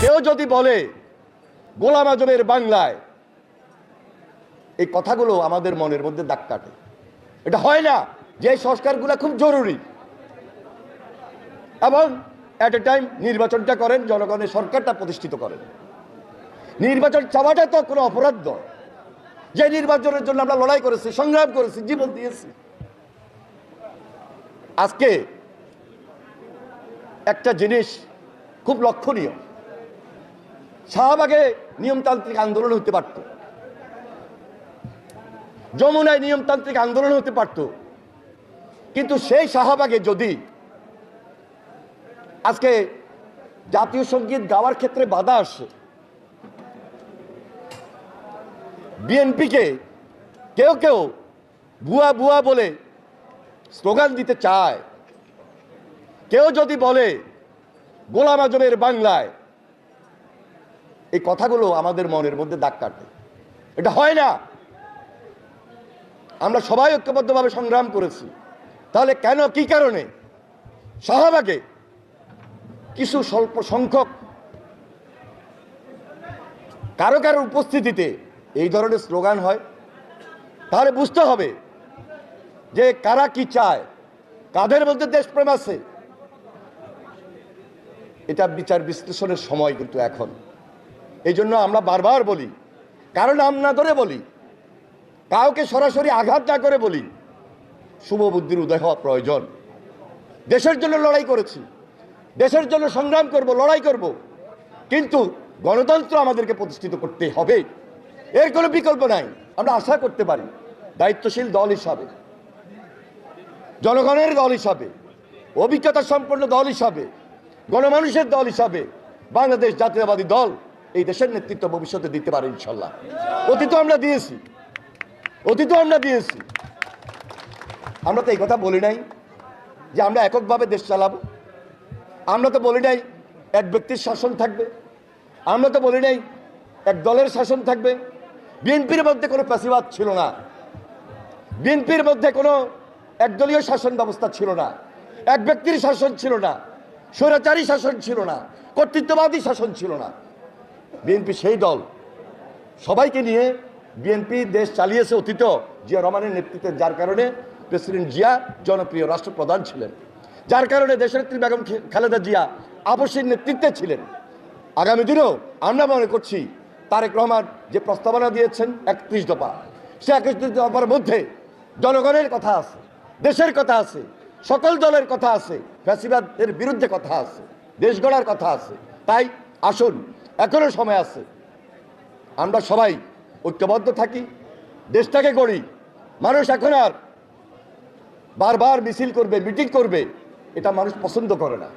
কেউ যদি বলে গোলাম আজমের বাংলায়, এই কথাগুলো আমাদের মনের মধ্যে দাগ কাটে। এটা হয় না যে সংস্কারগুলো খুব জরুরি এবং এট এ টাইম নির্বাচনটা করেন, জনগণের সরকারটা প্রতিষ্ঠিত করেন। নির্বাচন চাওয়াটা তো কোনো অপরাধ নয়। যে নির্বাচনের জন্য আমরা লড়াই করেছি, সংগ্রাম করেছি, জীবন দিয়েছি। আজকে একটা জিনিস খুব লক্ষণীয়, শাহবাগে নিয়মতান্ত্রিক আন্দোলন হতে পারত, যমুনায় নিয়মতান্ত্রিক আন্দোলন হতে পারত, কিন্তু সেই শাহবাগে যদি আজকে জাতীয় সঙ্গীত গাওয়ার ক্ষেত্রে বাধা আসে, বিএনপিকে কেউ কেউ ভুয়া ভুয়া বলে স্লোগান দিতে চায়, কেউ যদি বলে গোলাম আজমের বাংলায়, এই কথাগুলো আমাদের মনের মধ্যে দাগ কাটে। এটা হয় না। আমরা সবাই ঐক্যবদ্ধভাবে সংগ্রাম করেছি, তাহলে কেন, কি কারণে শাহবাগে কিছু স্বল্প সংখ্যক কারো কারো উপস্থিতিতে এই ধরনের স্লোগান হয়? তাহলে বুঝতে হবে যে কারা কি চায়, কাদের মধ্যে দেশপ্রেম আছে। এটা বিচার বিশ্লেষণের সময় কিন্তু এখন। এই জন্য আমরা বারবার বলি, কারণ নাম না ধরে বলি, কাউকে সরাসরি আঘাত না করে বলি, শুভ বুদ্ধির উদয় হওয়া প্রয়োজন। দেশের জন্য লড়াই করেছি, দেশের জন্য সংগ্রাম করব, লড়াই করব, কিন্তু গণতন্ত্র আমাদেরকে প্রতিষ্ঠিত করতে হবে, এর কোনো বিকল্প নাই। আমরা আশা করতে পারি দায়িত্বশীল দল হিসাবে, জনগণের দল হিসাবে, অভিজ্ঞতা সম্পন্ন দল হিসাবে, গণমানুষের দল হিসাবে বাংলাদেশ জাতীয়তাবাদী দল এই দেশের নেতৃত্ব ভবিষ্যতে দিতে পারে ইনশাল্লাহ। অতীতও আমরা দিয়েছি, আমরা তো এই কথা বলি নাই যে আমরা এককভাবে দেশ চালাবো। আমরা তো বলি নাই এক ব্যক্তির শাসন থাকবে। আমরা তো বলি নাই এক দলের শাসন থাকবে। বিএনপির মধ্যে কোনো ফ্যাসিবাদ ছিল না, বিএনপির মধ্যে কোনো একদলীয় শাসন ব্যবস্থা ছিল না, এক ব্যক্তির শাসন ছিল না, স্বৈরাচারী শাসন ছিল না, কর্তৃত্ববাদী শাসন ছিল না। বিএনপি সেই দল, সবাইকে নিয়ে বিএনপি দেশ চালিয়েছে অতীত জিয়া রহমানের নেতৃত্বে, যার কারণে প্রেসিডেন্ট জিয়া জনপ্রিয় রাষ্ট্রপ্রধান ছিলেন, যার কারণে দেশনেত্রী বেগম খালেদা জিয়া আপসের নেতৃত্বে ছিলেন। আগামী দিনেও আমরা মনে করছি তারেক রহমান যে প্রস্তাবনা দিয়েছেন 31 দফা, সে 31 দফার মধ্যে জনগণের কথা আছে, দেশের কথা আছে, সকল দলের কথা আছে, ফ্যাসিবাদের বিরুদ্ধে কথা আছে, দেশ গড়ার কথা আছে। তাই আসুন, এখনো সময় আছে, আমরা সবাই ঐক্যবদ্ধ থাকি, দেশটাকে গড়ি। মানুষ এখন আর বারবার মিছিল করবে, মিটিং করবে, এটা মানুষ পছন্দ করে না।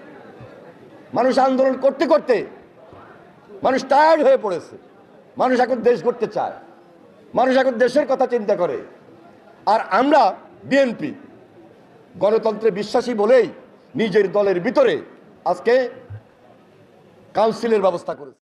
মানুষ আন্দোলন করতে করতে মানুষ টায়ার্ড হয়ে পড়েছে। মানুষ এখন দেশ গড়তে চায়, মানুষ এখন দেশের কথা চিন্তা করে। আর আমরা বিএনপি গণতন্ত্রে বিশ্বাসী বলেই নিজের দলের ভিতরে আজকে কাউন্সিলের ব্যবস্থা করেছি।